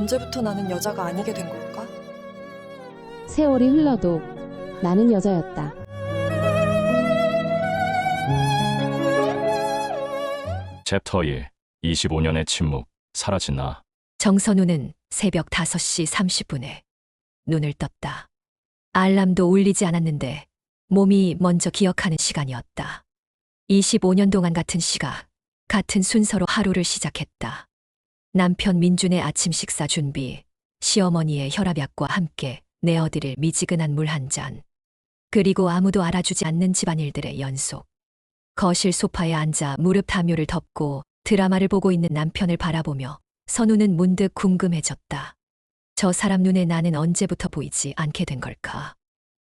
언제부터 나는 여자가 아니게 된 걸까? 세월이 흘러도 나는 여자였다. 챕터 1. 25년의 침묵, 사라진 나. 정선우는 새벽 5시 30분에 눈을 떴다. 알람도 울리지 않았는데 몸이 먼저 기억하는 시간이었다. 25년 동안 같은 시각, 같은 순서로 하루를 시작했다. 남편 민준의 아침 식사 준비, 시어머니의 혈압약과 함께 내어드릴 미지근한 물 한 잔, 그리고 아무도 알아주지 않는 집안일들의 연속. 거실 소파에 앉아 무릎 담요를 덮고 드라마를 보고 있는 남편을 바라보며 선우는 문득 궁금해졌다. 저 사람 눈에 나는 언제부터 보이지 않게 된 걸까?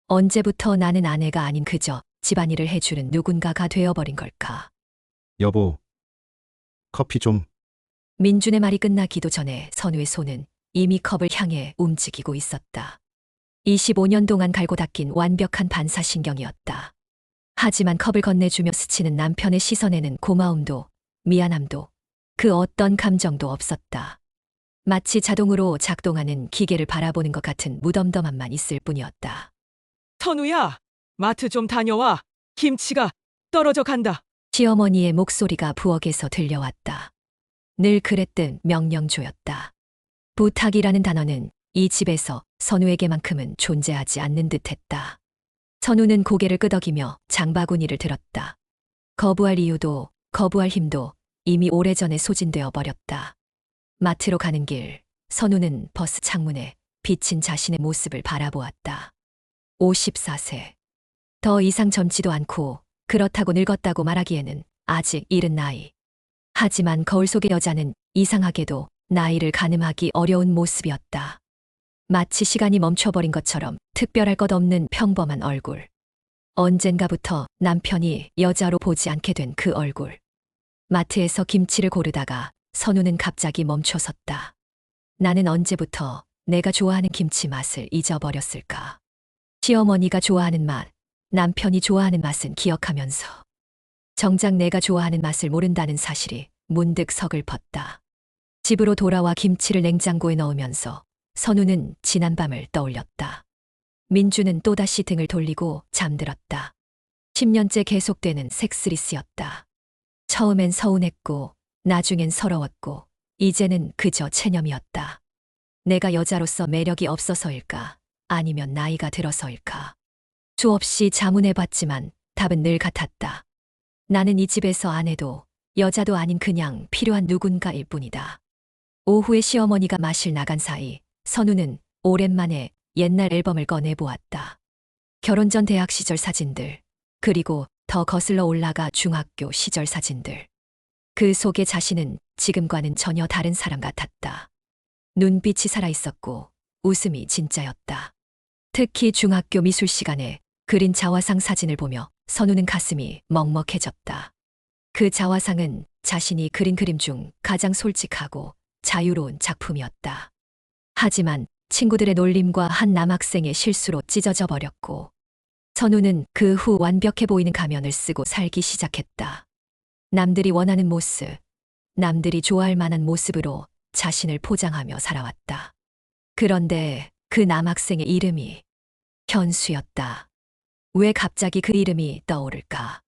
언제부터 나는 아내가 아닌 그저 집안일을 해주는 누군가가 되어버린 걸까? 여보, 커피 좀. 민준의 말이 끝나기도 전에 선우의 손은 이미 컵을 향해 움직이고 있었다. 25년 동안 갈고 닦인 완벽한 반사신경이었다. 하지만 컵을 건네주며 스치는 남편의 시선에는 고마움도 미안함도 그 어떤 감정도 없었다. 마치 자동으로 작동하는 기계를 바라보는 것 같은 무덤덤함만 있을 뿐이었다. 선우야, 마트 좀 다녀와. 김치가 떨어져 간다. 시어머니의 목소리가 부엌에서 들려왔다. 늘 그랬듯 명령조였다. 부탁이라는 단어는 이 집에서 선우에게만큼은 존재하지 않는 듯했다. 선우는 고개를 끄덕이며 장바구니를 들었다. 거부할 이유도 거부할 힘도 이미 오래전에 소진되어 버렸다. 마트로 가는 길, 선우는 버스 창문에 비친 자신의 모습을 바라보았다. 54세. 더 이상 젊지도 않고 그렇다고 늙었다고 말하기에는 아직 이른 나이. 하지만 거울 속의 여자는 이상하게도 나이를 가늠하기 어려운 모습이었다. 마치 시간이 멈춰버린 것처럼 특별할 것 없는 평범한 얼굴. 언젠가부터 남편이 여자로 보지 않게 된 그 얼굴. 마트에서 김치를 고르다가 선우는 갑자기 멈춰섰다. 나는 언제부터 내가 좋아하는 김치 맛을 잊어버렸을까? 시어머니가 좋아하는 맛, 남편이 좋아하는 맛은 기억하면서 정작 내가 좋아하는 맛을 모른다는 사실이 문득 서글펐다. 집으로 돌아와 김치를 냉장고에 넣으면서 선우는 지난 밤을 떠올렸다. 민주는 또다시 등을 돌리고 잠들었다. 10년째 계속되는 섹스리스였다. 처음엔 서운했고 나중엔 서러웠고 이제는 그저 체념이었다. 내가 여자로서 매력이 없어서일까? 아니면 나이가 들어서일까? 수없이 자문해봤지만 답은 늘 같았다. 나는 이 집에서 아내도 여자도 아닌 그냥 필요한 누군가일 뿐이다. 오후에 시어머니가 마실 나간 사이 선우는 오랜만에 옛날 앨범을 꺼내보았다. 결혼 전 대학 시절 사진들, 그리고 더 거슬러 올라가 중학교 시절 사진들. 그 속의 자신은 지금과는 전혀 다른 사람 같았다. 눈빛이 살아있었고 웃음이 진짜였다. 특히 중학교 미술 시간에 그린 자화상 사진을 보며 선우는 가슴이 먹먹해졌다. 그 자화상은 자신이 그린 그림 중 가장 솔직하고 자유로운 작품이었다. 하지만 친구들의 놀림과 한 남학생의 실수로 찢어져 버렸고 선우는 그 후 완벽해 보이는 가면을 쓰고 살기 시작했다. 남들이 원하는 모습, 남들이 좋아할 만한 모습으로 자신을 포장하며 살아왔다. 그런데 그 남학생의 이름이 현수였다. 왜 갑자기 그 이름이 떠오를까?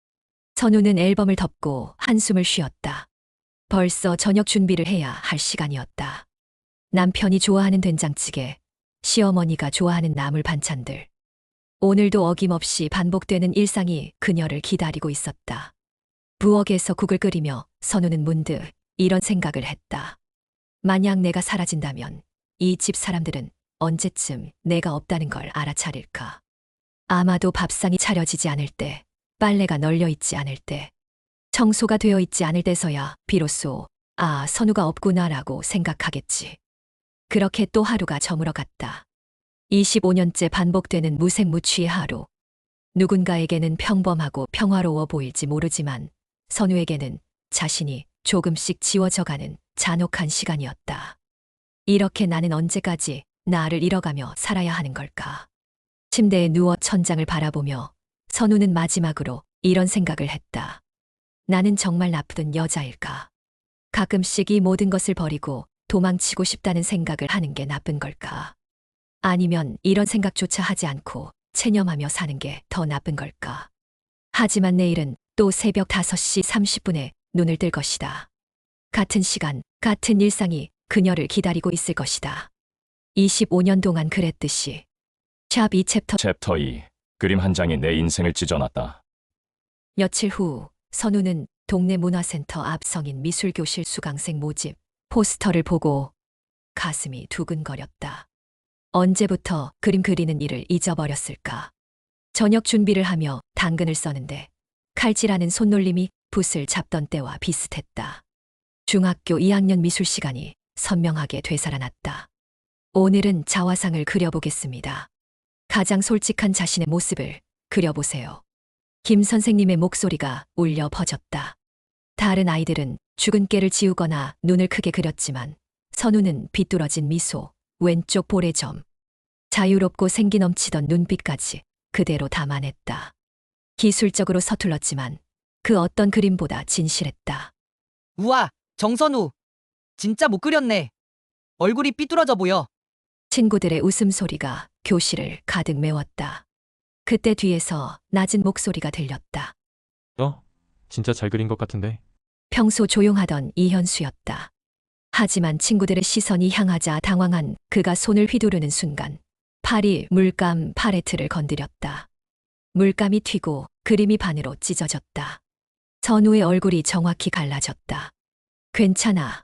선우는 앨범을 덮고 한숨을 쉬었다. 벌써 저녁 준비를 해야 할 시간이었다. 남편이 좋아하는 된장찌개, 시어머니가 좋아하는 나물 반찬들. 오늘도 어김없이 반복되는 일상이 그녀를 기다리고 있었다. 부엌에서 국을 끓이며 선우는 문득 이런 생각을 했다. 만약 내가 사라진다면 이 집 사람들은 언제쯤 내가 없다는 걸 알아차릴까? 아마도 밥상이 차려지지 않을 때, 빨래가 널려 있지 않을 때, 청소가 되어 있지 않을 때서야 비로소 아, 선우가 없구나라고 생각하겠지. 그렇게 또 하루가 저물어갔다. 25년째 반복되는 무색무취의 하루. 누군가에게는 평범하고 평화로워 보일지 모르지만 선우에게는 자신이 조금씩 지워져가는 잔혹한 시간이었다. 이렇게 나는 언제까지 나를 잃어가며 살아야 하는 걸까? 침대에 누워 천장을 바라보며 선우는 마지막으로 이런 생각을 했다. 나는 정말 나쁜 여자일까? 가끔씩 이 모든 것을 버리고 도망치고 싶다는 생각을 하는 게 나쁜 걸까? 아니면 이런 생각조차 하지 않고 체념하며 사는 게 더 나쁜 걸까? 하지만 내일은 또 새벽 5시 30분에 눈을 뜰 것이다. 같은 시간, 같은 일상이 그녀를 기다리고 있을 것이다. 25년 동안 그랬듯이. 샵 2챕터. 챕터 2. 그림 한 장이 내 인생을 찢어놨다. 며칠 후 선우는 동네 문화센터 앞 성인 미술교실 수강생 모집 포스터를 보고 가슴이 두근거렸다. 언제부터 그림 그리는 일을 잊어버렸을까? 저녁 준비를 하며 당근을 써는데 칼질하는 손놀림이 붓을 잡던 때와 비슷했다. 중학교 2학년 미술 시간이 선명하게 되살아났다. 오늘은 자화상을 그려보겠습니다. 가장 솔직한 자신의 모습을 그려보세요. 김 선생님의 목소리가 울려 퍼졌다. 다른 아이들은 죽은 깨를 지우거나 눈을 크게 그렸지만 선우는 비뚤어진 미소, 왼쪽 볼의 점, 자유롭고 생기 넘치던 눈빛까지 그대로 담아냈다. 기술적으로 서툴렀지만 그 어떤 그림보다 진실했다. 우와, 정선우. 진짜 못 그렸네. 얼굴이 삐뚤어져 보여. 친구들의 웃음소리가 교실을 가득 메웠다. 그때 뒤에서 낮은 목소리가 들렸다. 진짜 잘 그린 것 같은데. 평소 조용하던 이현수였다. 하지만 친구들의 시선이 향하자 당황한 그가 손을 휘두르는 순간 팔이 물감 팔레트를 건드렸다. 물감이 튀고 그림이 반으로 찢어졌다. 선우의 얼굴이 정확히 갈라졌다. 괜찮아.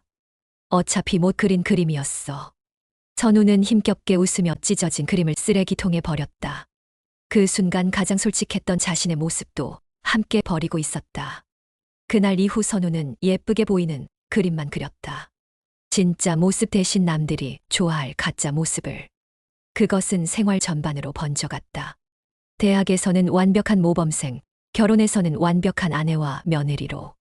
어차피 못 그린 그림이었어. 선우는 힘겹게 웃으며 찢어진 그림을 쓰레기통에 버렸다. 그 순간 가장 솔직했던 자신의 모습도 함께 버리고 있었다. 그날 이후 선우는 예쁘게 보이는 그림만 그렸다. 진짜 모습 대신 남들이 좋아할 가짜 모습을. 그것은 생활 전반으로 번져갔다. 대학에서는 완벽한 모범생, 결혼에서는 완벽한 아내와 며느리로.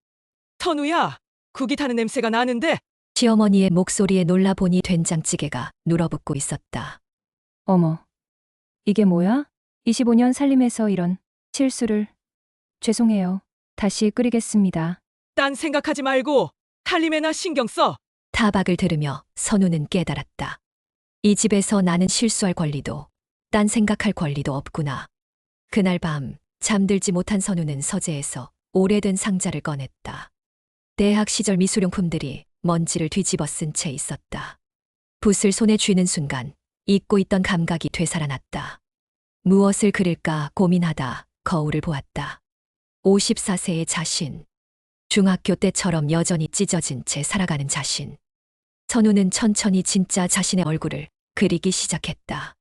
선우야, 국이 타는 냄새가 나는데. 시어머니의 목소리에 놀라보니 된장찌개가 눌어붙고 있었다. 어머, 이게 뭐야? 25년 살림에서 이런 실수를. 죄송해요. 다시 끓이겠습니다. 딴 생각하지 말고 살림에나 신경 써. 타박을 들으며 선우는 깨달았다. 이 집에서 나는 실수할 권리도, 딴 생각할 권리도 없구나. 그날 밤 잠들지 못한 선우는 서재에서 오래된 상자를 꺼냈다. 대학 시절 미술용품들이 먼지를 뒤집어 쓴 채 있었다. 붓을 손에 쥐는 순간 잊고 있던 감각이 되살아났다. 무엇을 그릴까 고민하다 거울을 보았다. 54세의 자신. 중학교 때처럼 여전히 찢어진 채 살아가는 자신. 선우는 천천히 진짜 자신의 얼굴을 그리기 시작했다.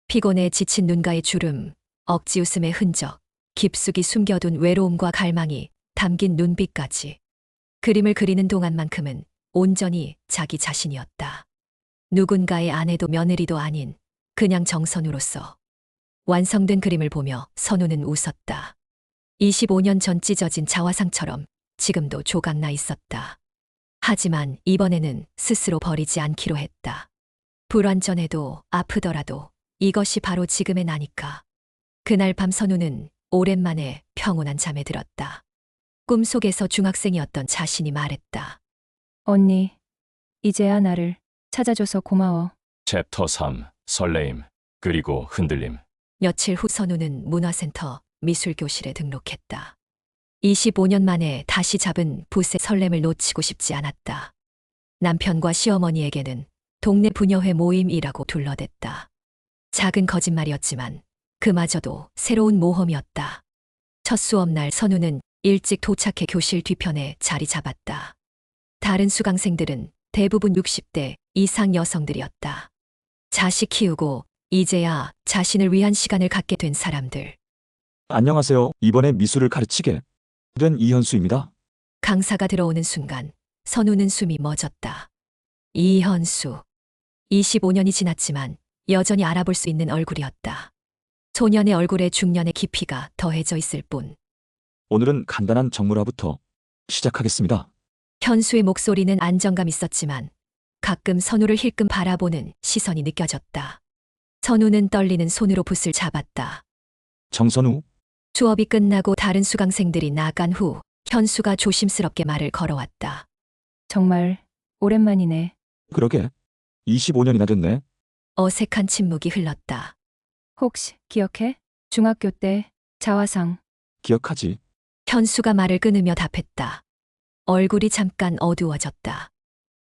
피곤해 지친 눈가의 주름, 억지 웃음의 흔적, 깊숙이 숨겨둔 외로움과 갈망이 담긴 눈빛까지. 그림을 그리는 동안만큼은 온전히 자기 자신이었다. 누군가의 아내도 며느리도 아닌 그냥 정선우로서. 완성된 그림을 보며 선우는 웃었다. 25년 전 찢어진 자화상처럼 지금도 조각나 있었다. 하지만 이번에는 스스로 버리지 않기로 했다. 불완전해도 아프더라도 이것이 바로 지금의 나니까. 그날 밤 선우는 오랜만에 평온한 잠에 들었다. 꿈속에서 중학생이었던 자신이 말했다. 언니, 이제야 나를 찾아줘서 고마워. 챕터 3. 설레임. 그리고 흔들림. 며칠 후 선우는 문화센터 미술교실에 등록했다. 25년 만에 다시 잡은 붓의 설렘을 놓치고 싶지 않았다. 남편과 시어머니에게는 동네 부녀회 모임이라고 둘러댔다. 작은 거짓말이었지만 그마저도 새로운 모험이었다. 첫 수업날 선우는 일찍 도착해 교실 뒤편에 자리 잡았다. 다른 수강생들은 대부분 60대 이상 여성들이었다. 자식 키우고 이제야 자신을 위한 시간을 갖게 된 사람들. 안녕하세요. 이번에 미술을 가르치게 된 이현수입니다. 강사가 들어오는 순간 선우는 숨이 멎었다. 이현수. 25년이 지났지만 여전히 알아볼 수 있는 얼굴이었다. 소년의 얼굴에 중년의 깊이가 더해져 있을 뿐. 오늘은 간단한 정물화부터 시작하겠습니다. 현수의 목소리는 안정감 있었지만 가끔 선우를 힐끔 바라보는 시선이 느껴졌다. 선우는 떨리는 손으로 붓을 잡았다. 정선우, 수업이 끝나고 다른 수강생들이 나간 후 현수가 조심스럽게 말을 걸어왔다. 정말 오랜만이네. 그러게. 25년이나 됐네. 어색한 침묵이 흘렀다. 혹시 기억해? 중학교 때 자화상. 기억하지? 현수가 말을 끊으며 답했다. 얼굴이 잠깐 어두워졌다.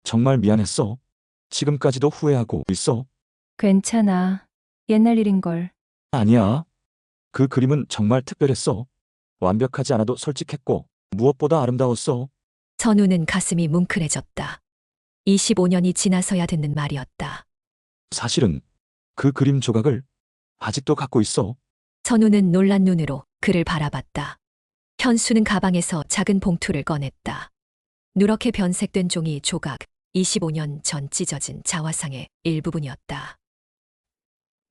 정말 미안했어. 지금까지도 후회하고 있어. 괜찮아. 옛날 일인걸. 아니야. 그 그림은 정말 특별했어. 완벽하지 않아도 솔직했고 무엇보다 아름다웠어. 선우는 가슴이 뭉클해졌다. 25년이 지나서야 듣는 말이었다. 사실은 그 그림 조각을 아직도 갖고 있어. 선우는 놀란 눈으로 그를 바라봤다. 현수는 가방에서 작은 봉투를 꺼냈다. 누렇게 변색된 종이 조각, 25년 전 찢어진 자화상의 일부분이었다.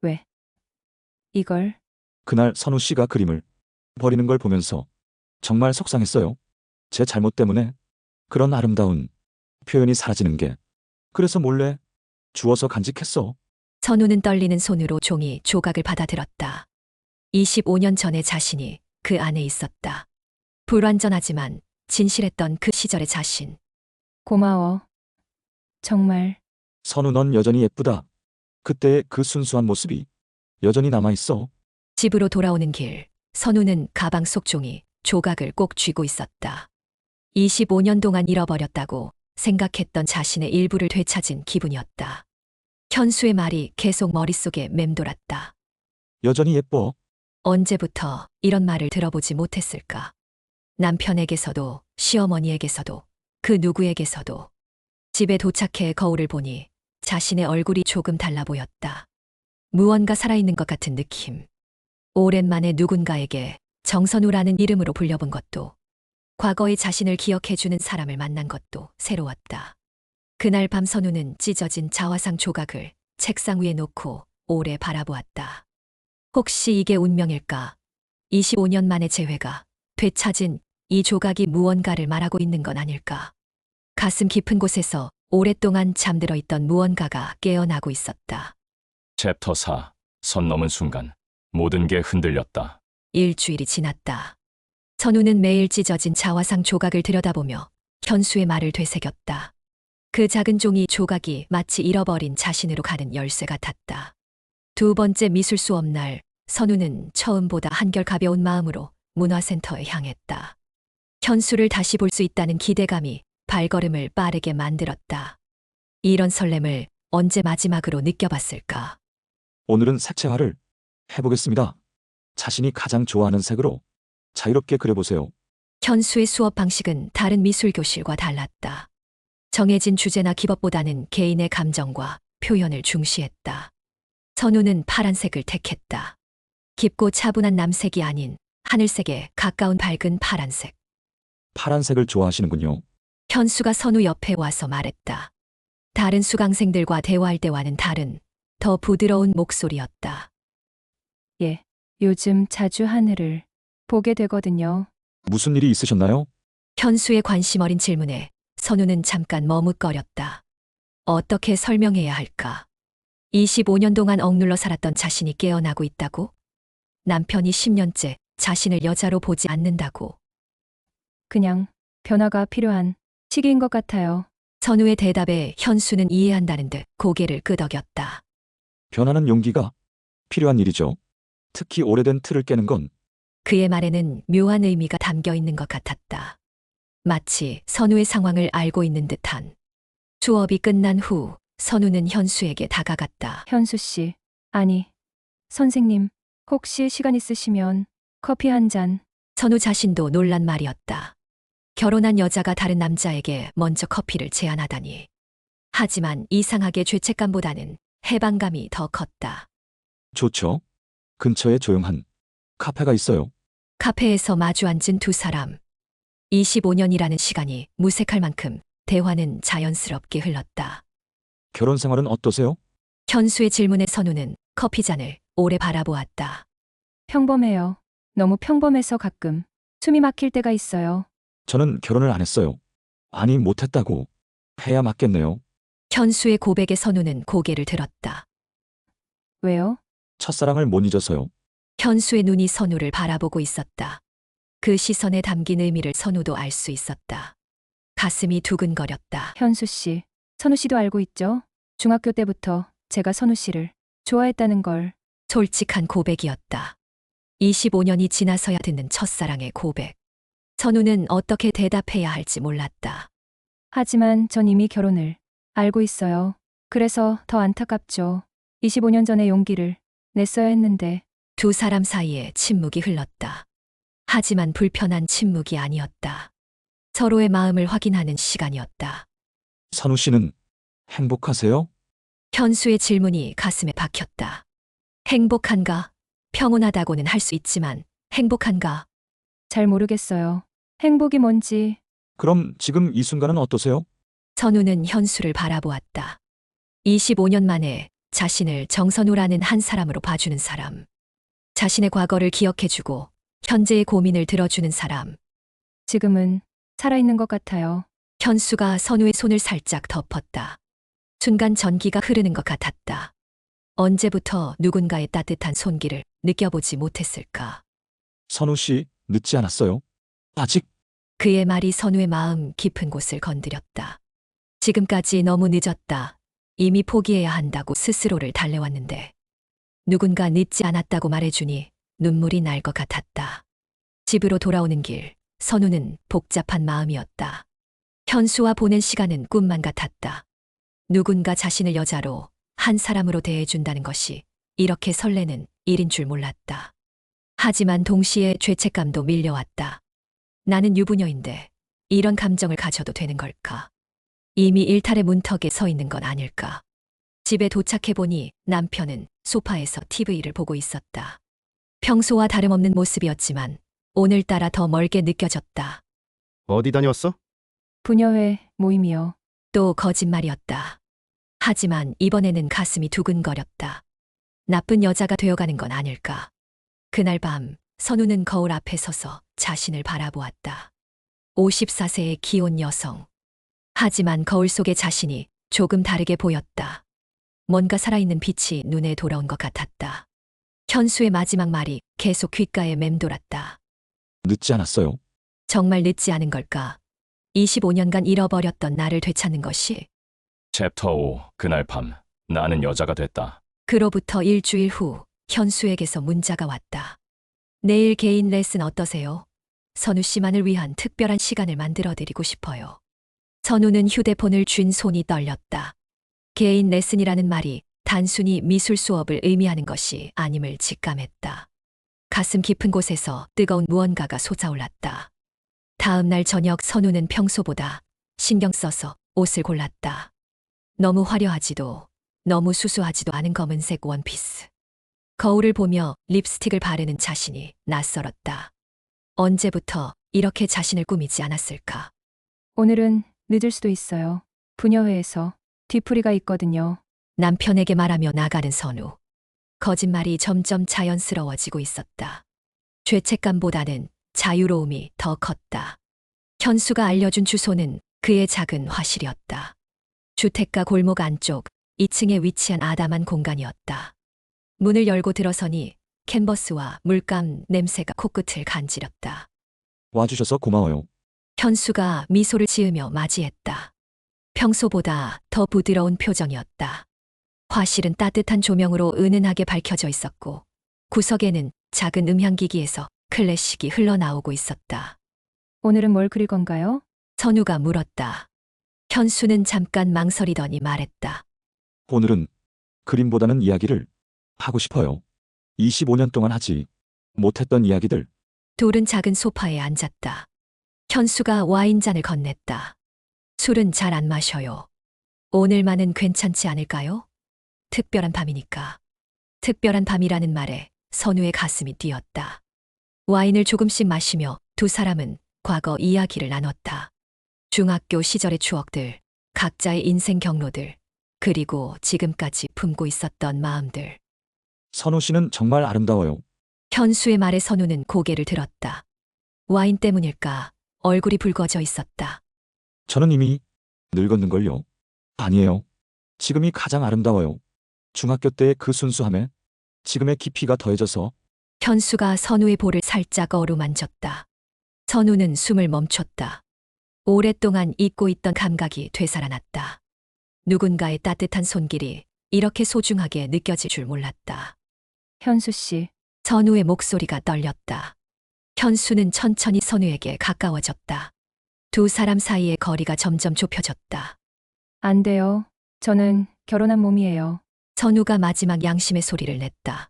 왜? 이걸? 그날 선우 씨가 그림을 버리는 걸 보면서 정말 속상했어요. 제 잘못 때문에 그런 아름다운 표현이 사라지는 게. 그래서 몰래 주워서 간직했어. 선우는 떨리는 손으로 종이 조각을 받아들었다. 25년 전의 자신이 그 안에 있었다. 불완전하지만 진실했던 그 시절의 자신. 고마워. 정말. 선우 넌 여전히 예쁘다. 그때의 그 순수한 모습이 여전히 남아있어. 집으로 돌아오는 길, 선우는 가방 속 종이 조각을 꼭 쥐고 있었다. 25년 동안 잃어버렸다고 생각했던 자신의 일부를 되찾은 기분이었다. 현수의 말이 계속 머릿속에 맴돌았다. 여전히 예뻐. 언제부터 이런 말을 들어보지 못했을까? 남편에게서도 시어머니에게서도 그 누구에게서도. 집에 도착해 거울을 보니 자신의 얼굴이 조금 달라 보였다. 무언가 살아있는 것 같은 느낌. 오랜만에 누군가에게 정선우라는 이름으로 불려본 것도, 과거의 자신을 기억해주는 사람을 만난 것도 새로웠다. 그날 밤 선우는 찢어진 자화상 조각을 책상 위에 놓고 오래 바라보았다. 혹시 이게 운명일까? 25년 만의 재회가 되찾은 이 조각이 무언가를 말하고 있는 건 아닐까? 가슴 깊은 곳에서 오랫동안 잠들어 있던 무언가가 깨어나고 있었다. 챕터 4. 선 넘은 순간 모든 게 흔들렸다. 일주일이 지났다. 선우는 매일 찢어진 자화상 조각을 들여다보며 현수의 말을 되새겼다. 그 작은 종이 조각이 마치 잃어버린 자신으로 가는 열쇠 같았다. 두 번째 미술 수업 날, 선우는 처음보다 한결 가벼운 마음으로 문화센터에 향했다. 현수를 다시 볼 수 있다는 기대감이 발걸음을 빠르게 만들었다. 이런 설렘을 언제 마지막으로 느껴봤을까? 오늘은 색채화를 해보겠습니다. 자신이 가장 좋아하는 색으로 자유롭게 그려보세요. 현수의 수업 방식은 다른 미술교실과 달랐다. 정해진 주제나 기법보다는 개인의 감정과 표현을 중시했다. 선우는 파란색을 택했다. 깊고 차분한 남색이 아닌 하늘색에 가까운 밝은 파란색. 파란색을 좋아하시는군요. 현수가 선우 옆에 와서 말했다. 다른 수강생들과 대화할 때와는 다른, 더 부드러운 목소리였다. 예. 요즘 자주 하늘을 보게 되거든요. 무슨 일이 있으셨나요? 현수의 관심 어린 질문에 선우는 잠깐 머뭇거렸다. 어떻게 설명해야 할까? 25년 동안 억눌러 살았던 자신이 깨어나고 있다고? 남편이 10년째 자신을 여자로 보지 않는다고. 그냥 변화가 필요한 시기인 것 같아요. 선우의 대답에 현수는 이해한다는 듯 고개를 끄덕였다. 변하는 용기가 필요한 일이죠. 특히 오래된 틀을 깨는 건. 그의 말에는 묘한 의미가 담겨 있는 것 같았다. 마치 선우의 상황을 알고 있는 듯한. 수업이 끝난 후 선우는 현수에게 다가갔다. 현수 씨. 아니, 선생님. 혹시 시간 있으시면 커피 한 잔. 선우 자신도 놀란 말이었다. 결혼한 여자가 다른 남자에게 먼저 커피를 제안하다니. 하지만 이상하게 죄책감보다는 해방감이 더 컸다. 좋죠. 근처에 조용한 카페가 있어요. 카페에서 마주 앉은 두 사람. 25년이라는 시간이 무색할 만큼 대화는 자연스럽게 흘렀다. 결혼 생활은 어떠세요? 현수의 질문에 선우는 커피잔을 오래 바라보았다. 평범해요. 너무 평범해서 가끔 숨이 막힐 때가 있어요. 저는 결혼을 안 했어요. 아니, 못했다고. 해야 맞겠네요. 현수의 고백에 선우는 고개를 들었다. 왜요? 첫사랑을 못 잊어서요. 현수의 눈이 선우를 바라보고 있었다. 그 시선에 담긴 의미를 선우도 알 수 있었다. 가슴이 두근거렸다. 현수 씨. 선우 씨도 알고 있죠? 중학교 때부터 제가 선우 씨를 좋아했다는 걸. 솔직한 고백이었다. 25년이 지나서야 듣는 첫사랑의 고백. 선우는 어떻게 대답해야 할지 몰랐다. 하지만 전 이미 결혼을 알고 있어요. 그래서 더 안타깝죠. 25년 전에 용기를 냈어야 했는데. 두 사람 사이에 침묵이 흘렀다. 하지만 불편한 침묵이 아니었다. 서로의 마음을 확인하는 시간이었다. 선우 씨는 행복하세요? 현수의 질문이 가슴에 박혔다. 행복한가? 평온하다고는 할 수 있지만 행복한가? 잘 모르겠어요. 행복이 뭔지. 그럼 지금 이 순간은 어떠세요? 선우는 현수를 바라보았다. 25년 만에 자신을 정선우라는 한 사람으로 봐주는 사람. 자신의 과거를 기억해주고 현재의 고민을 들어주는 사람. 지금은 살아있는 것 같아요. 현수가 선우의 손을 살짝 덮었다. 순간 전기가 흐르는 것 같았다. 언제부터 누군가의 따뜻한 손길을 느껴보지 못했을까? 선우 씨, 늦지 않았어요? 아직? 그의 말이 선우의 마음 깊은 곳을 건드렸다. 지금까지 너무 늦었다. 이미 포기해야 한다고 스스로를 달래왔는데. 누군가 늦지 않았다고 말해주니 눈물이 날 것 같았다. 집으로 돌아오는 길, 선우는 복잡한 마음이었다. 현수와 보낸 시간은 꿈만 같았다. 누군가 자신을 여자로 한 사람으로 대해준다는 것이 이렇게 설레는 일인 줄 몰랐다. 하지만 동시에 죄책감도 밀려왔다. 나는 유부녀인데 이런 감정을 가져도 되는 걸까? 이미 일탈의 문턱에 서 있는 건 아닐까? 집에 도착해보니 남편은 소파에서 TV를 보고 있었다. 평소와 다름없는 모습이었지만 오늘따라 더 멀게 느껴졌다. 어디 다녀왔어? 부녀회 모임이요. 또 거짓말이었다. 하지만 이번에는 가슴이 두근거렸다. 나쁜 여자가 되어가는 건 아닐까? 그날 밤 선우는 거울 앞에 서서 자신을 바라보았다. 54세의 기혼 여성. 하지만 거울 속의 자신이 조금 다르게 보였다. 뭔가 살아있는 빛이 눈에 돌아온 것 같았다. 현수의 마지막 말이 계속 귓가에 맴돌았다. 늦지 않았어요? 정말 늦지 않은 걸까? 25년간 잃어버렸던 나를 되찾는 것이. 챕터 5. 그날 밤 나는 여자가 됐다. 그로부터 일주일 후 현수에게서 문자가 왔다. 내일 개인 레슨 어떠세요? 선우 씨만을 위한 특별한 시간을 만들어드리고 싶어요. 선우는 휴대폰을 쥔 손이 떨렸다. 개인 레슨이라는 말이 단순히 미술 수업을 의미하는 것이 아님을 직감했다. 가슴 깊은 곳에서 뜨거운 무언가가 솟아올랐다. 다음 날 저녁 선우는 평소보다 신경 써서 옷을 골랐다. 너무 화려하지도 너무 수수하지도 않은 검은색 원피스. 거울을 보며 립스틱을 바르는 자신이 낯설었다. 언제부터 이렇게 자신을 꾸미지 않았을까? 오늘은 늦을 수도 있어요. 부녀회에서 뒤풀이가 있거든요. 남편에게 말하며 나가는 선우. 거짓말이 점점 자연스러워지고 있었다. 죄책감보다는 자유로움이 더 컸다. 현수가 알려준 주소는 그의 작은 화실이었다. 주택가 골목 안쪽 2층에 위치한 아담한 공간이었다. 문을 열고 들어서니 캔버스와 물감 냄새가 코끝을 간지렸다. 와주셔서 고마워요. 현수가 미소를 지으며 맞이했다. 평소보다 더 부드러운 표정이었다. 화실은 따뜻한 조명으로 은은하게 밝혀져 있었고 구석에는 작은 음향기기에서 클래식이 흘러나오고 있었다. 오늘은 뭘 그릴 건가요? 선우가 물었다. 현수는 잠깐 망설이더니 말했다. 오늘은 그림보다는 이야기를 하고 싶어요. 25년 동안 하지 못했던 이야기들. 둘은 작은 소파에 앉았다. 현수가 와인잔을 건넸다. 술은 잘 안 마셔요. 오늘만은 괜찮지 않을까요? 특별한 밤이니까. 특별한 밤이라는 말에 선우의 가슴이 뛰었다. 와인을 조금씩 마시며 두 사람은 과거 이야기를 나눴다. 중학교 시절의 추억들, 각자의 인생 경로들, 그리고 지금까지 품고 있었던 마음들. 선우 씨는 정말 아름다워요. 현수의 말에 선우는 고개를 들었다. 와인 때문일까 얼굴이 붉어져 있었다. 저는 이미 늙었는걸요. 아니에요. 지금이 가장 아름다워요. 중학교 때의 그 순수함에 지금의 깊이가 더해져서. 현수가 선우의 볼을 살짝 어루만졌다. 선우는 숨을 멈췄다. 오랫동안 잊고 있던 감각이 되살아났다. 누군가의 따뜻한 손길이 이렇게 소중하게 느껴질 줄 몰랐다. 현수 씨, 선우의 목소리가 떨렸다. 현수는 천천히 선우에게 가까워졌다. 두 사람 사이의 거리가 점점 좁혀졌다. 안 돼요. 저는 결혼한 몸이에요. 선우가 마지막 양심의 소리를 냈다.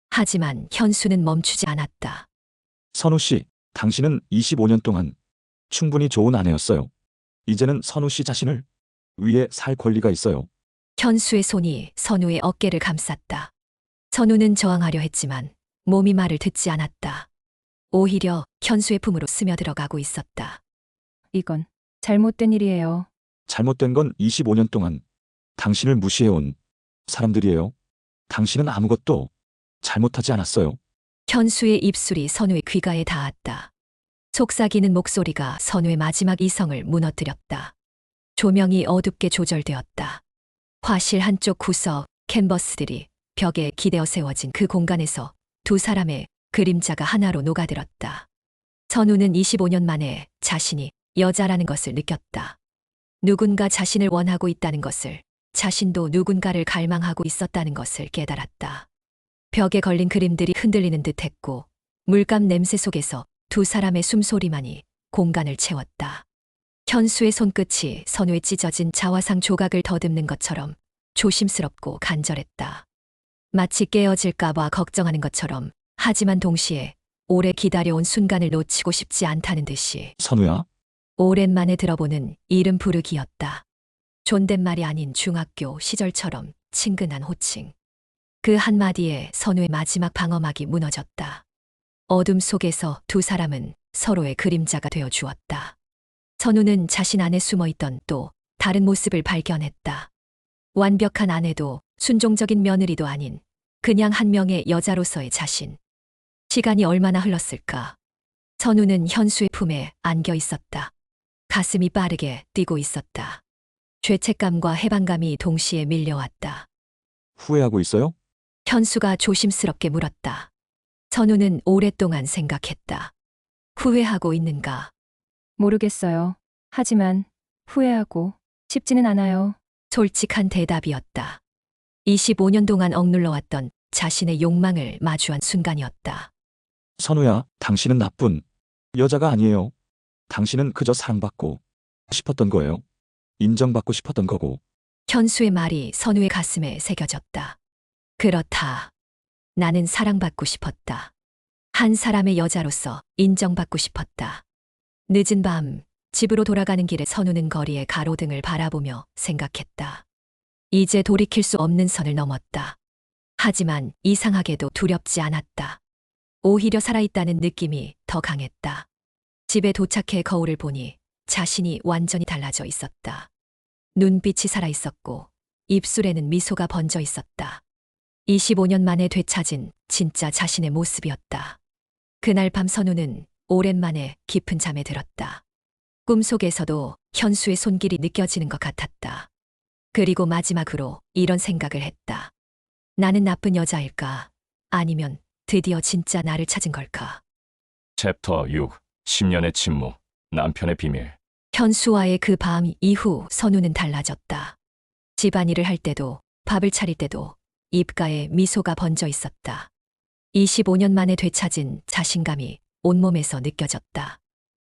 하지만 현수는 멈추지 않았다. 선우 씨, 당신은 25년 동안 충분히 좋은 아내였어요. 이제는 선우 씨 자신을 위해 살 권리가 있어요. 현수의 손이 선우의 어깨를 감쌌다. 선우는 저항하려 했지만 몸이 말을 듣지 않았다. 오히려 현수의 품으로 스며들어가고 있었다. 이건 잘못된 일이에요. 잘못된 건 25년 동안 당신을 무시해온 사람들이에요. 당신은 아무것도 잘못하지 않았어요. 현수의 입술이 선우의 귀가에 닿았다. 속삭이는 목소리가 선우의 마지막 이성을 무너뜨렸다. 조명이 어둡게 조절되었다. 화실 한쪽 구석 캔버스들이 벽에 기대어 세워진 그 공간에서 두 사람의 그림자가 하나로 녹아들었다. 선우는 25년 만에 자신이 여자라는 것을 느꼈다. 누군가 자신을 원하고 있다는 것을, 자신도 누군가를 갈망하고 있었다는 것을 깨달았다. 벽에 걸린 그림들이 흔들리는 듯했고 물감 냄새 속에서 두 사람의 숨소리만이 공간을 채웠다. 현수의 손끝이 선우의 찢어진 자화상 조각을 더듬는 것처럼 조심스럽고 간절했다. 마치 깨어질까봐 걱정하는 것처럼, 하지만 동시에 오래 기다려온 순간을 놓치고 싶지 않다는 듯이. 선우야, 오랜만에 들어보는 이름 부르기였다. 존댓말이 아닌 중학교 시절처럼 친근한 호칭. 그 한마디에 선우의 마지막 방어막이 무너졌다. 어둠 속에서 두 사람은 서로의 그림자가 되어 주었다. 선우는 자신 안에 숨어있던 또 다른 모습을 발견했다. 완벽한 아내도 순종적인 며느리도 아닌 그냥 한 명의 여자로서의 자신. 시간이 얼마나 흘렀을까? 선우는 현수의 품에 안겨 있었다. 가슴이 빠르게 뛰고 있었다. 죄책감과 해방감이 동시에 밀려왔다. 후회하고 있어요? 현수가 조심스럽게 물었다. 선우는 오랫동안 생각했다. 후회하고 있는가? 모르겠어요. 하지만 후회하고 싶지는 않아요. 솔직한 대답이었다. 25년 동안 억눌러왔던 자신의 욕망을 마주한 순간이었다. 선우야, 당신은 나쁜 여자가 아니에요. 당신은 그저 사랑받고 싶었던 거예요. 인정받고 싶었던 거고. 현수의 말이 선우의 가슴에 새겨졌다. 그렇다. 나는 사랑받고 싶었다. 한 사람의 여자로서 인정받고 싶었다. 늦은 밤, 집으로 돌아가는 길에 선우는 거리의 가로등을 바라보며 생각했다. 이제 돌이킬 수 없는 선을 넘었다. 하지만 이상하게도 두렵지 않았다. 오히려 살아있다는 느낌이 더 강했다. 집에 도착해 거울을 보니 자신이 완전히 달라져 있었다. 눈빛이 살아있었고 입술에는 미소가 번져 있었다. 25년 만에 되찾은 진짜 자신의 모습이었다. 그날 밤 선우는 오랜만에 깊은 잠에 들었다. 꿈속에서도 현수의 손길이 느껴지는 것 같았다. 그리고 마지막으로 이런 생각을 했다. 나는 나쁜 여자일까? 아니면 드디어 진짜 나를 찾은 걸까? 챕터 6. 10년의 침묵. 남편의 비밀. 현수와의 그 밤 이후 선우는 달라졌다. 집안일을 할 때도, 밥을 차릴 때도 입가에 미소가 번져 있었다. 25년 만에 되찾은 자신감이 온몸에서 느껴졌다.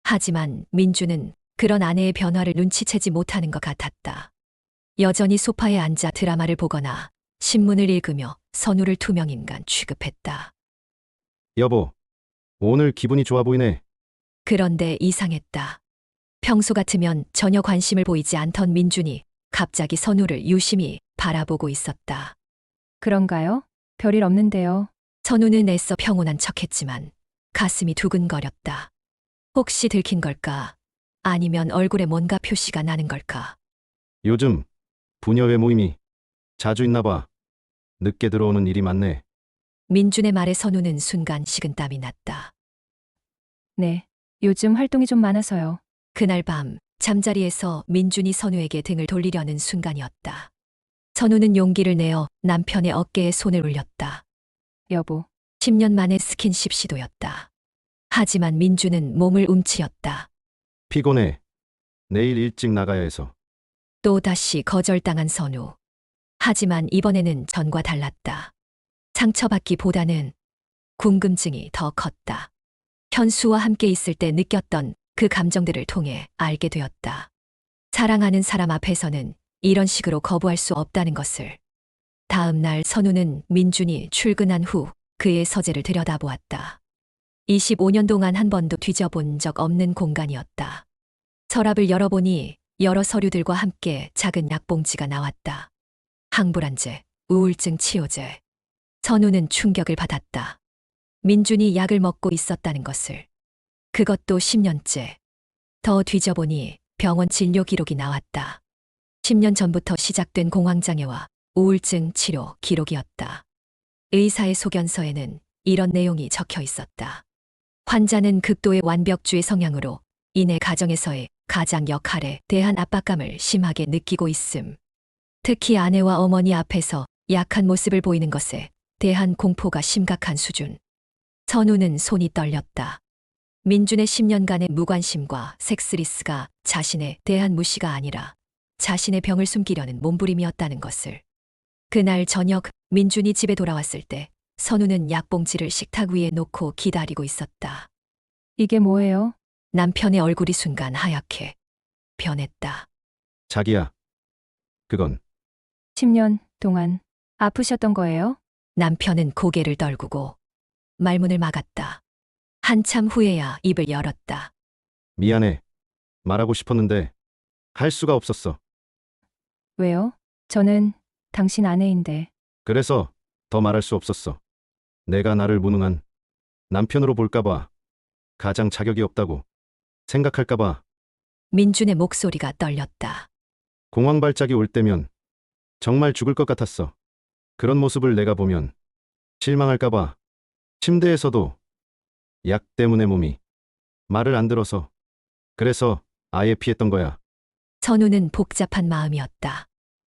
하지만 민주는 그런 아내의 변화를 눈치채지 못하는 것 같았다. 여전히 소파에 앉아 드라마를 보거나 신문을 읽으며 선우를 투명인간 취급했다. 여보, 오늘 기분이 좋아 보이네. 그런데 이상했다. 평소 같으면 전혀 관심을 보이지 않던 민준이 갑자기 선우를 유심히 바라보고 있었다. 그런가요? 별일 없는데요. 선우는 애써 평온한 척했지만 가슴이 두근거렸다. 혹시 들킨 걸까? 아니면 얼굴에 뭔가 표시가 나는 걸까? 요즘 부녀회 모임이 자주 있나 봐. 늦게 들어오는 일이 많네. 민준의 말에 선우는 순간 식은땀이 났다. 네. 요즘 활동이 좀 많아서요. 그날 밤 잠자리에서 민준이 선우에게 등을 돌리려는 순간이었다. 선우는 용기를 내어 남편의 어깨에 손을 올렸다. 여보, 10년 만의 스킨십 시도였다. 하지만 민준은 몸을 움츠렸다. 피곤해. 내일 일찍 나가야 해서. 또다시 거절당한 선우. 하지만 이번에는 전과 달랐다. 상처받기보다는 궁금증이 더 컸다. 현수와 함께 있을 때 느꼈던 그 감정들을 통해 알게 되었다. 사랑하는 사람 앞에서는 이런 식으로 거부할 수 없다는 것을. 다음 날 선우는 민준이 출근한 후 그의 서재를 들여다보았다. 25년 동안 한 번도 뒤져본 적 없는 공간이었다. 서랍을 열어보니 여러 서류들과 함께 작은 약봉지가 나왔다. 항불안제, 우울증 치료제. 선우는 충격을 받았다. 민준이 약을 먹고 있었다는 것을. 그것도 10년째. 더 뒤져보니 병원 진료 기록이 나왔다. 10년 전부터 시작된 공황장애와 우울증 치료 기록이었다. 의사의 소견서에는 이런 내용이 적혀 있었다. 환자는 극도의 완벽주의 성향으로 이내 가정에서의 가장 역할에 대한 압박감을 심하게 느끼고 있음. 특히 아내와 어머니 앞에서 약한 모습을 보이는 것에 대한 공포가 심각한 수준. 선우는 손이 떨렸다. 민준의 10년간의 무관심과 섹스리스가 자신에 대한 무시가 아니라 자신의 병을 숨기려는 몸부림이었다는 것을. 그날 저녁 민준이 집에 돌아왔을 때 선우는 약봉지를 식탁 위에 놓고 기다리고 있었다. 이게 뭐예요? 남편의 얼굴이 순간 하얗게 변했다. 자기야. 그건 10년 동안 아프셨던 거예요? 남편은 고개를 떨구고 말문을 막았다. 한참 후에야 입을 열었다. 미안해. 말하고 싶었는데 할 수가 없었어. 왜요? 저는 당신 아내인데. 그래서 더 말할 수 없었어. 내가 나를 무능한 남편으로 볼까봐, 가장 자격이 없다고 생각할까봐. 민준의 목소리가 떨렸다. 공황 발작이 올 때면 정말 죽을 것 같았어. 그런 모습을 내가 보면 실망할까봐. 침대에서도 약 때문에 몸이 말을 안 들어서. 그래서 아예 피했던 거야. 선우는 복잡한 마음이었다.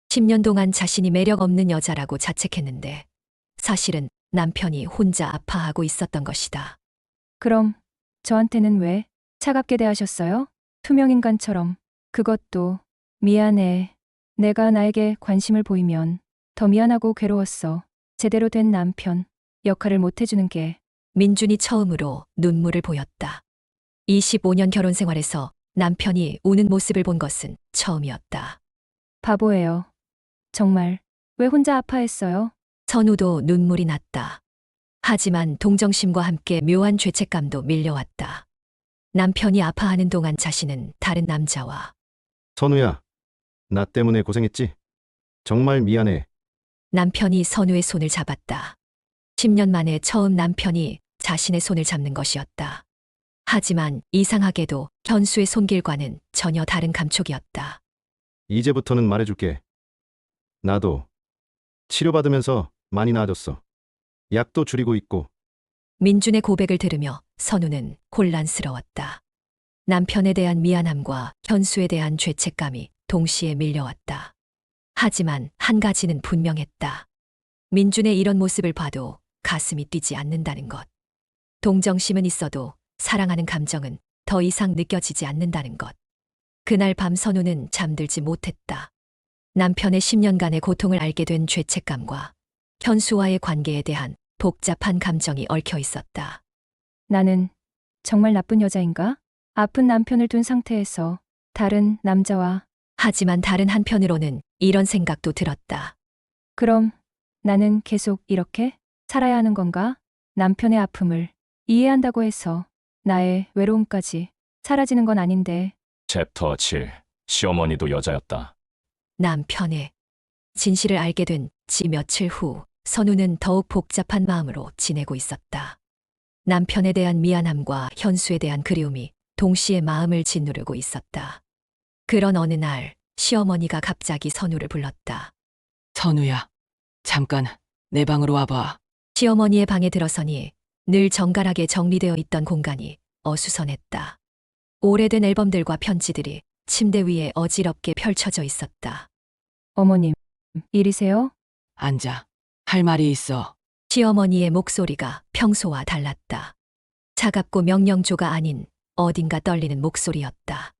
10년 동안 자신이 매력 없는 여자라고 자책했는데 사실은 남편이 혼자 아파하고 있었던 것이다. 그럼 저한테는 왜 차갑게 대하셨어요? 투명인간처럼. 그것도 미안해. 내가 나에게 관심을 보이면 더 미안하고 괴로웠어. 제대로 된 남편 역할을 못 해주는 게. 민준이 처음으로 눈물을 보였다. 25년 결혼 생활에서 남편이 우는 모습을 본 것은 처음이었다. 바보예요. 정말. 왜 혼자 아파했어요? 선우도 눈물이 났다. 하지만 동정심과 함께 묘한 죄책감도 밀려왔다. 남편이 아파하는 동안 자신은 다른 남자와. 선우야. 나 때문에 고생했지? 정말 미안해. 남편이 선우의 손을 잡았다. 10년 만에 처음 남편이 자신의 손을 잡는 것이었다. 하지만 이상하게도 현수의 손길과는 전혀 다른 감촉이었다. 이제부터는 말해줄게. 나도 치료받으면서 많이 나아졌어. 약도 줄이고 있고. 민준의 고백을 들으며 선우는 혼란스러웠다. 남편에 대한 미안함과 현수에 대한 죄책감이 동시에 밀려왔다. 하지만 한 가지는 분명했다. 민준의 이런 모습을 봐도 가슴이 뛰지 않는다는 것. 동정심은 있어도 사랑하는 감정은 더 이상 느껴지지 않는다는 것. 그날 밤 선우는 잠들지 못했다. 남편의 10년간의 고통을 알게 된 죄책감과 현수와의 관계에 대한 복잡한 감정이 얽혀 있었다. 나는 정말 나쁜 여자인가? 아픈 남편을 둔 상태에서 다른 남자와. 하지만 다른 한편으로는 이런 생각도 들었다. 그럼 나는 계속 이렇게 살아야 하는 건가? 남편의 아픔을 이해한다고 해서 나의 외로움까지 사라지는 건 아닌데. 챕터 7. 시어머니도 여자였다. 남편의 진실을 알게 된 지 며칠 후 선우는 더욱 복잡한 마음으로 지내고 있었다. 남편에 대한 미안함과 현수에 대한 그리움이 동시에 마음을 짓누르고 있었다. 그런 어느 날 시어머니가 갑자기 선우를 불렀다. 선우야, 잠깐 내 방으로 와봐. 시어머니의 방에 들어서니 늘 정갈하게 정리되어 있던 공간이 어수선했다. 오래된 앨범들과 편지들이 침대 위에 어지럽게 펼쳐져 있었다. 어머님, 일이세요? 앉아. 할 말이 있어. 시어머니의 목소리가 평소와 달랐다. 차갑고 명령조가 아닌 어딘가 떨리는 목소리였다.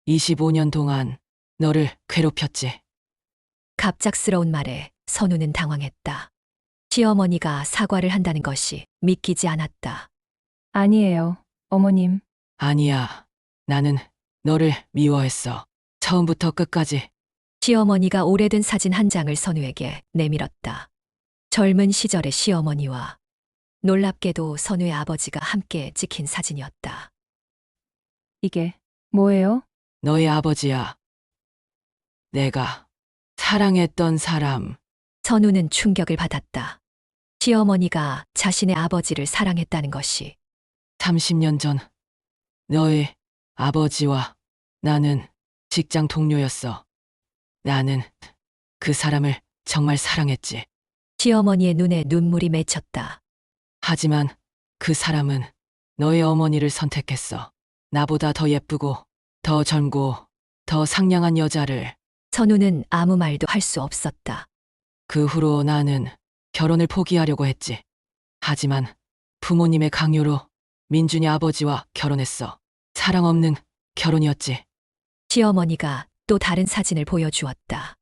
25년 동안 너를 괴롭혔지. 갑작스러운 말에 선우는 당황했다. 시어머니가 사과를 한다는 것이 믿기지 않았다. 아니에요, 어머님. 아니야. 나는 너를 미워했어. 처음부터 끝까지. 시어머니가 오래된 사진 한 장을 선우에게 내밀었다. 젊은 시절의 시어머니와 놀랍게도 선우의 아버지가 함께 찍힌 사진이었다. 이게 뭐예요? 너의 아버지야. 내가 사랑했던 사람. 선우는 충격을 받았다. 시어머니가 자신의 아버지를 사랑했다는 것이 30년 전 너의 아버지와 나는 직장 동료였어. 나는 그 사람을 정말 사랑했지. 시어머니의 눈에 눈물이 맺혔다. 하지만 그 사람은 너의 어머니를 선택했어. 나보다 더 예쁘고 더 젊고 더 상냥한 여자를. 선우는 아무 말도 할 수 없었다. 그 후로 나는 결혼을 포기하려고 했지. 하지만 부모님의 강요로 민준이 아버지와 결혼했어. 사랑 없는 결혼이었지. 시어머니가 또 다른 사진을 보여주었다.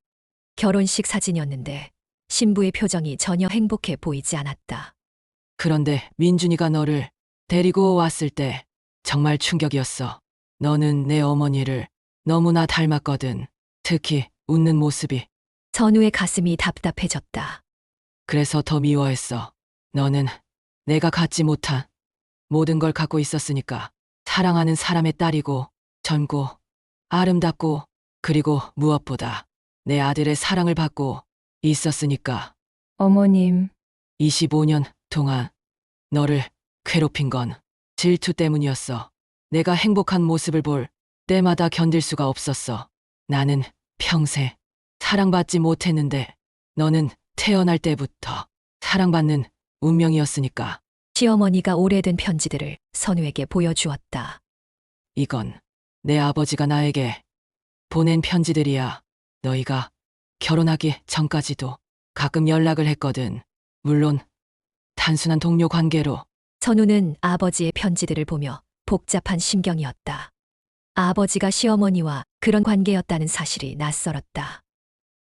결혼식 사진이었는데 신부의 표정이 전혀 행복해 보이지 않았다. 그런데 민준이가 너를 데리고 왔을 때 정말 충격이었어. 너는 내 어머니를 너무나 닮았거든. 특히 웃는 모습이. 선우의 가슴이 답답해졌다. 그래서 더 미워했어. 너는 내가 갖지 못한 모든 걸 갖고 있었으니까. 사랑하는 사람의 딸이고 젊고 아름답고 그리고 무엇보다 내 아들의 사랑을 받고 있었으니까. 어머님, 25년 동안 너를 괴롭힌 건 질투 때문이었어. 내가 행복한 모습을 볼 때마다 견딜 수가 없었어. 나는 평생 사랑받지 못했는데 너는 태어날 때부터 사랑받는 운명이었으니까. 시어머니가 오래된 편지들을 선우에게 보여주었다. 이건 내 아버지가 나에게 보낸 편지들이야. 너희가 결혼하기 전까지도 가끔 연락을 했거든. 물론 단순한 동료 관계로. 선우는 아버지의 편지들을 보며 복잡한 심경이었다. 아버지가 시어머니와 그런 관계였다는 사실이 낯설었다.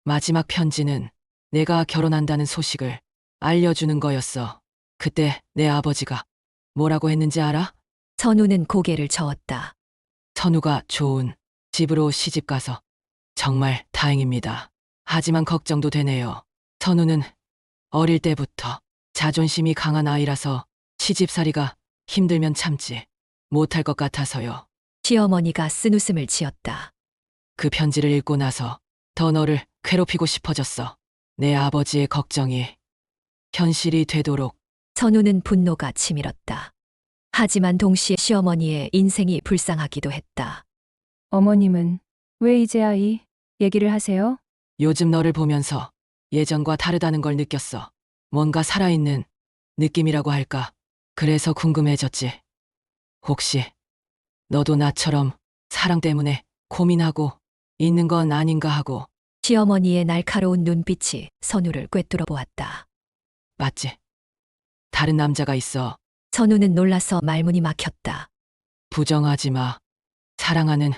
마지막 편지는 내가 결혼한다는 소식을 알려주는 거였어. 그때 내 아버지가 뭐라고 했는지 알아? 선우는 고개를 저었다. 선우가 좋은 집으로 시집가서 정말 다행입니다. 하지만 걱정도 되네요. 선우는 어릴 때부터 자존심이 강한 아이라서 시집살이가 힘들면 참지 못할 것 같아서요. 시어머니가 쓴웃음을 지었다. 그 편지를 읽고 나서 더 너를 괴롭히고 싶어졌어. 내 아버지의 걱정이 현실이 되도록. 선우는 분노가 치밀었다. 하지만 동시에 시어머니의 인생이 불쌍하기도 했다. 어머님은 왜 이제야 이 얘기를 하세요? 요즘 너를 보면서 예전과 다르다는 걸 느꼈어. 뭔가 살아있는 느낌이라고 할까? 그래서 궁금해졌지. 혹시 너도 나처럼 사랑 때문에 고민하고 있는 건 아닌가 하고. 시어머니의 날카로운 눈빛이 선우를 꿰뚫어 보았다. 맞지? 다른 남자가 있어. 선우는 놀라서 말문이 막혔다. 부정하지 마. 사랑하는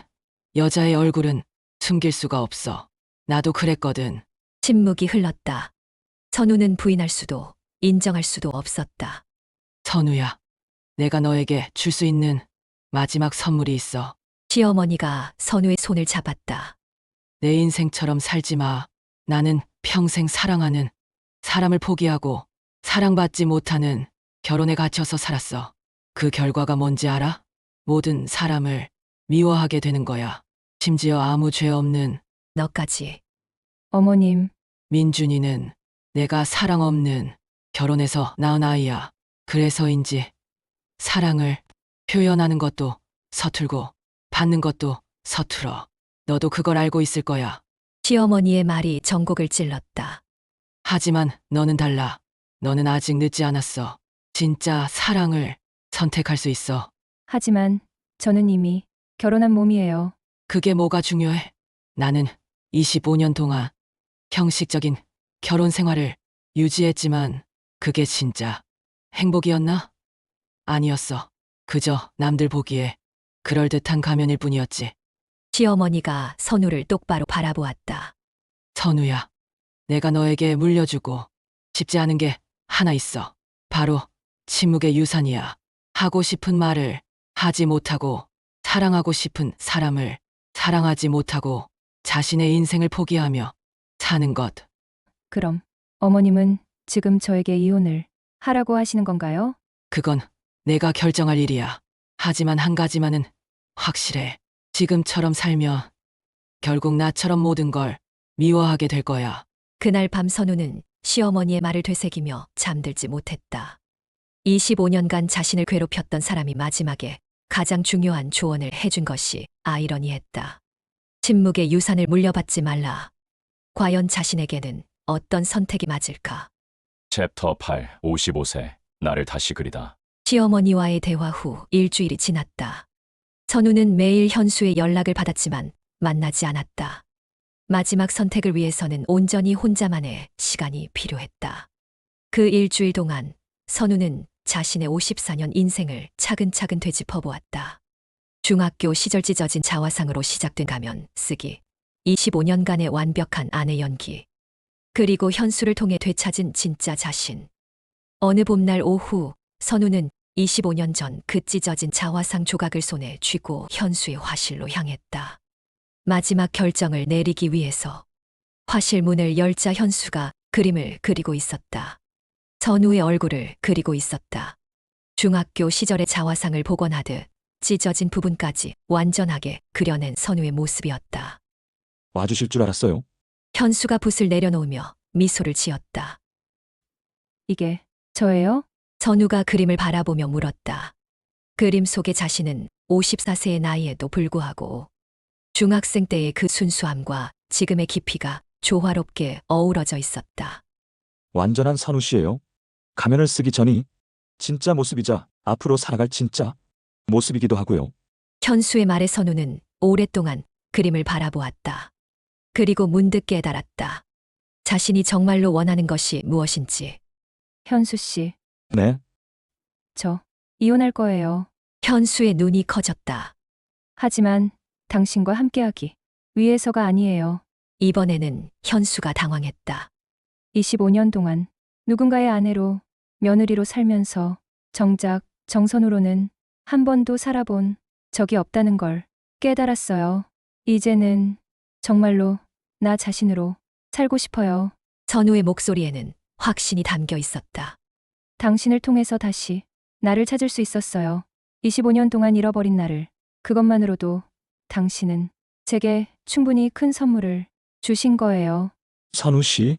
여자의 얼굴은 숨길 수가 없어. 나도 그랬거든. 침묵이 흘렀다. 선우는 부인할 수도 인정할 수도 없었다. 선우야, 내가 너에게 줄 수 있는 마지막 선물이 있어. 시어머니가 선우의 손을 잡았다. 내 인생처럼 살지 마. 나는 평생 사랑하는 사람을 포기하고 사랑받지 못하는 결혼에 갇혀서 살았어. 그 결과가 뭔지 알아? 모든 사람을 미워하게 되는 거야. 심지어 아무 죄 없는 너까지. 어머님, 민준이는 내가 사랑 없는 결혼해서 낳은 아이야. 그래서인지 사랑을 표현하는 것도 서툴고 받는 것도 서툴어. 너도 그걸 알고 있을 거야. 시어머니의 말이 전곡을 찔렀다. 하지만 너는 달라. 너는 아직 늦지 않았어. 진짜 사랑을 선택할 수 있어. 하지만 저는 이미 결혼한 몸이에요. 그게 뭐가 중요해? 나는 25년 동안 형식적인 결혼 생활을 유지했지만 그게 진짜 행복이었나? 아니었어. 그저 남들 보기에 그럴듯한 가면일 뿐이었지. 시어머니가 선우를 똑바로 바라보았다. 선우야, 내가 너에게 물려주고 싶지 않은 게 하나 있어. 바로 침묵의 유산이야. 하고 싶은 말을 하지 못하고 사랑하고 싶은 사람을 사랑하지 못하고 자신의 인생을 포기하며 사는 것. 그럼 어머님은 지금 저에게 이혼을 하라고 하시는 건가요? 그건 내가 결정할 일이야. 하지만 한 가지만은 확실해. 지금처럼 살면 결국 나처럼 모든 걸 미워하게 될 거야. 그날 밤 선우는 시어머니의 말을 되새기며 잠들지 못했다. 25년간 자신을 괴롭혔던 사람이 마지막에 가장 중요한 조언을 해준 것이 아이러니했다. 침묵의 유산을 물려받지 말라. 과연 자신에게는 어떤 선택이 맞을까? 챕터 8 55세 나를 다시 그리다. 시어머니와의 대화 후 일주일이 지났다. 선우는 매일 현수의 연락을 받았지만 만나지 않았다. 마지막 선택을 위해서는 온전히 혼자만의 시간이 필요했다. 그 일주일 동안 선우는 자신의 54년 인생을 차근차근 되짚어 보았다. 중학교 시절 찢어진 자화상으로 시작된 가면 쓰기, 25년간의 완벽한 아내 연기, 그리고 현수를 통해 되찾은 진짜 자신. 어느 봄날 오후 선우는 25년 전 그 찢어진 자화상 조각을 손에 쥐고 현수의 화실로 향했다. 마지막 결정을 내리기 위해서 화실 문을 열자 현수가 그림을 그리고 있었다. 선우의 얼굴을 그리고 있었다. 중학교 시절의 자화상을 복원하듯 찢어진 부분까지 완전하게 그려낸 선우의 모습이었다. 와주실 줄 알았어요. 현수가 붓을 내려놓으며 미소를 지었다. 이게 저예요? 선우가 그림을 바라보며 물었다. 그림 속의 자신은 54세의 나이에도 불구하고 중학생 때의 그 순수함과 지금의 깊이가 조화롭게 어우러져 있었다. 완전한 선우 씨예요. 가면을 쓰기 전이 진짜 모습이자 앞으로 살아갈 진짜 모습이기도 하고요. 현수의 말에 선우는 오랫동안 그림을 바라보았다. 그리고 문득 깨달았다. 자신이 정말로 원하는 것이 무엇인지. 현수 씨, 네, 저 이혼할 거예요. 현수의 눈이 커졌다. 하지만 당신과 함께하기 위해서가 아니에요. 이번에는 현수가 당황했다. 25년 동안 누군가의 아내로 며느리로 살면서 정작 정선우로는 한 번도 살아본 적이 없다는 걸 깨달았어요. 이제는 정말로 나 자신으로 살고 싶어요. 선우의 목소리에는 확신이 담겨 있었다. 당신을 통해서 다시 나를 찾을 수 있었어요. 25년 동안 잃어버린 나를. 그것만으로도 당신은 제게 충분히 큰 선물을 주신 거예요. 선우 씨,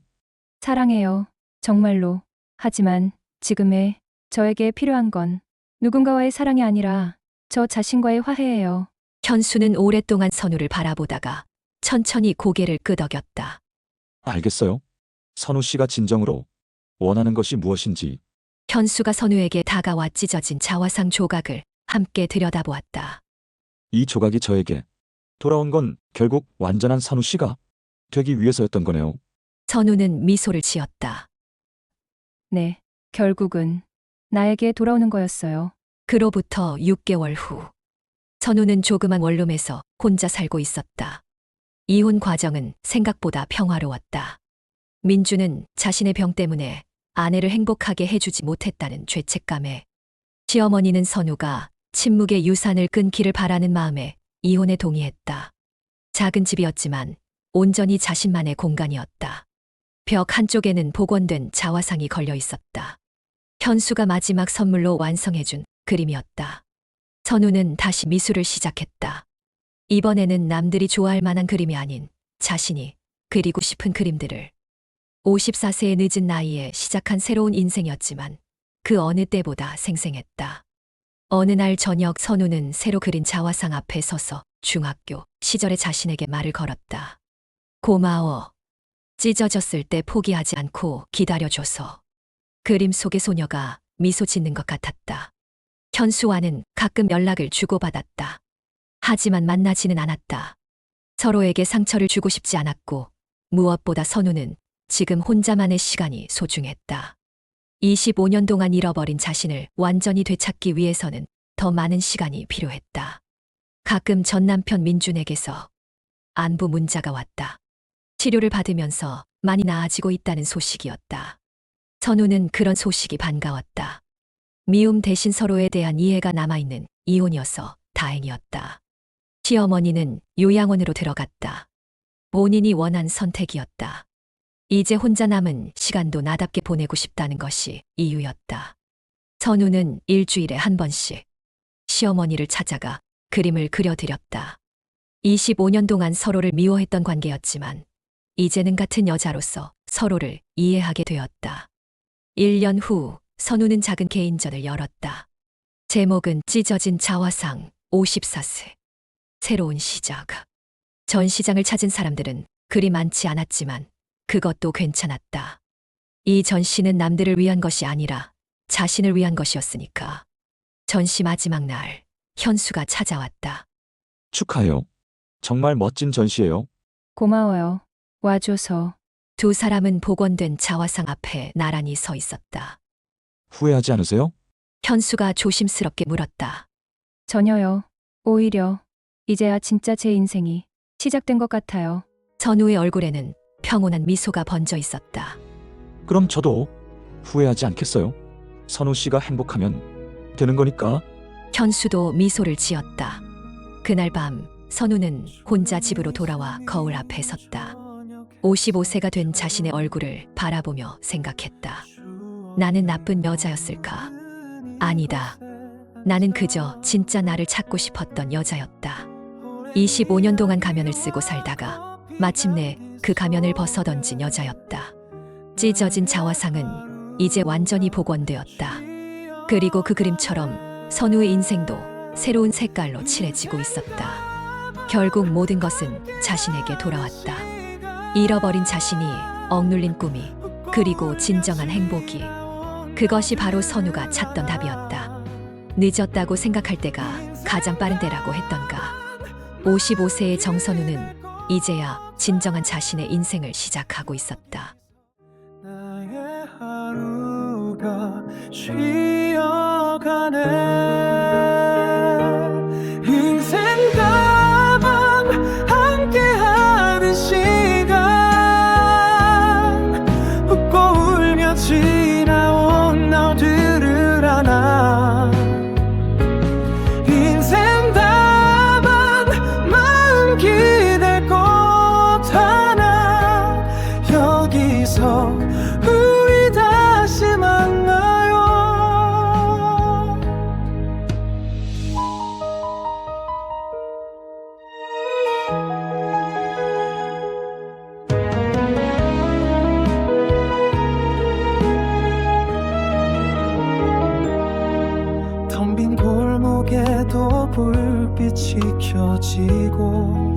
사랑해요. 정말로. 하지만 지금의 저에게 필요한 건 누군가와의 사랑이 아니라 저 자신과의 화해예요. 현수는 오랫동안 선우를 바라보다가 천천히 고개를 끄덕였다. 알겠어요. 선우 씨가 진정으로 원하는 것이 무엇인지. 현수가 선우에게 다가와 찢어진 자화상 조각을 함께 들여다보았다. 이 조각이 저에게 돌아온 건 결국 완전한 선우 씨가 되기 위해서였던 거네요. 선우는 미소를 지었다. 네, 결국은 나에게 돌아오는 거였어요. 그로부터 6개월 후 선우는 조그만 원룸에서 혼자 살고 있었다. 이혼 과정은 생각보다 평화로웠다. 민주는 자신의 병 때문에 아내를 행복하게 해주지 못했다는 죄책감에, 시어머니는 선우가 침묵의 유산을 끊기를 바라는 마음에 이혼에 동의했다. 작은 집이었지만 온전히 자신만의 공간이었다. 벽 한쪽에는 복원된 자화상이 걸려 있었다. 현수가 마지막 선물로 완성해준 그림이었다. 선우는 다시 미술을 시작했다. 이번에는 남들이 좋아할 만한 그림이 아닌 자신이 그리고 싶은 그림들을. 54세의 늦은 나이에 시작한 새로운 인생이었지만 그 어느 때보다 생생했다. 어느 날 저녁 선우는 새로 그린 자화상 앞에 서서 중학교 시절의 자신에게 말을 걸었다. 고마워. 찢어졌을 때 포기하지 않고 기다려줘서. 그림 속의 소녀가 미소 짓는 것 같았다. 현수와는 가끔 연락을 주고받았다. 하지만 만나지는 않았다. 서로에게 상처를 주고 싶지 않았고 무엇보다 선우는 지금 혼자만의 시간이 소중했다. 25년 동안 잃어버린 자신을 완전히 되찾기 위해서는 더 많은 시간이 필요했다. 가끔 전 남편 민준에게서 안부 문자가 왔다. 치료를 받으면서 많이 나아지고 있다는 소식이었다. 선우는 그런 소식이 반가웠다. 미움 대신 서로에 대한 이해가 남아있는 이혼이어서 다행이었다. 시어머니는 요양원으로 들어갔다. 본인이 원한 선택이었다. 이제 혼자 남은 시간도 나답게 보내고 싶다는 것이 이유였다. 선우는 일주일에 한 번씩 시어머니를 찾아가 그림을 그려드렸다. 25년 동안 서로를 미워했던 관계였지만 이제는 같은 여자로서 서로를 이해하게 되었다. 1년 후 선우는 작은 개인전을 열었다. 제목은 찢어진 자화상 54세. 새로운 시작. 전시장을 찾은 사람들은 그리 많지 않았지만 그것도 괜찮았다. 이 전시는 남들을 위한 것이 아니라 자신을 위한 것이었으니까. 전시 마지막 날, 현수가 찾아왔다. 축하해요. 정말 멋진 전시예요. 고마워요. 와줘서. 두 사람은 복원된 자화상 앞에 나란히 서 있었다. 후회하지 않으세요? 현수가 조심스럽게 물었다. 전혀요. 오히려 이제야 진짜 제 인생이 시작된 것 같아요. 선우의 얼굴에는 평온한 미소가 번져 있었다. 그럼 저도 후회하지 않겠어요? 선우 씨가 행복하면 되는 거니까. 현수도 미소를 지었다. 그날 밤 선우는 혼자 집으로 돌아와 거울 앞에 섰다. 55세가 된 자신의 얼굴을 바라보며 생각했다. 나는 나쁜 여자였을까? 아니다. 나는 그저 진짜 나를 찾고 싶었던 여자였다. 25년 동안 가면을 쓰고 살다가 마침내 그 가면을 벗어던진 여자였다. 찢어진 자화상은 이제 완전히 복원되었다. 그리고 그 그림처럼 선우의 인생도 새로운 색깔로 칠해지고 있었다. 결국 모든 것은 자신에게 돌아왔다. 잃어버린 자신이, 억눌린 꿈이, 그리고 진정한 행복이. 그것이 바로 선우가 찾던 답이었다. 늦었다고 생각할 때가 가장 빠른 때라고 했던가. 55세의 정선우는 이제야 진정한 자신의 인생을 시작하고 있었다. 나의 하루가 쉬어가네. 인생 가방 함께하는 시간, 웃고 울며 지나온 너들을 안아. 인생 다만 마음 기댈 곳 하나. 여기서 우리 다시 만나요. 텅 빈 골목에도 불빛이 켜지고,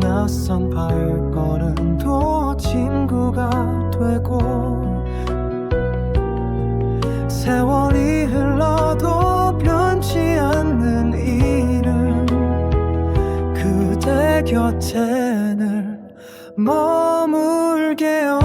낯선 발걸음도 친구가 되고, 세월이 흘러도 변치 않는 이름, 그대 곁에 늘 머물게요.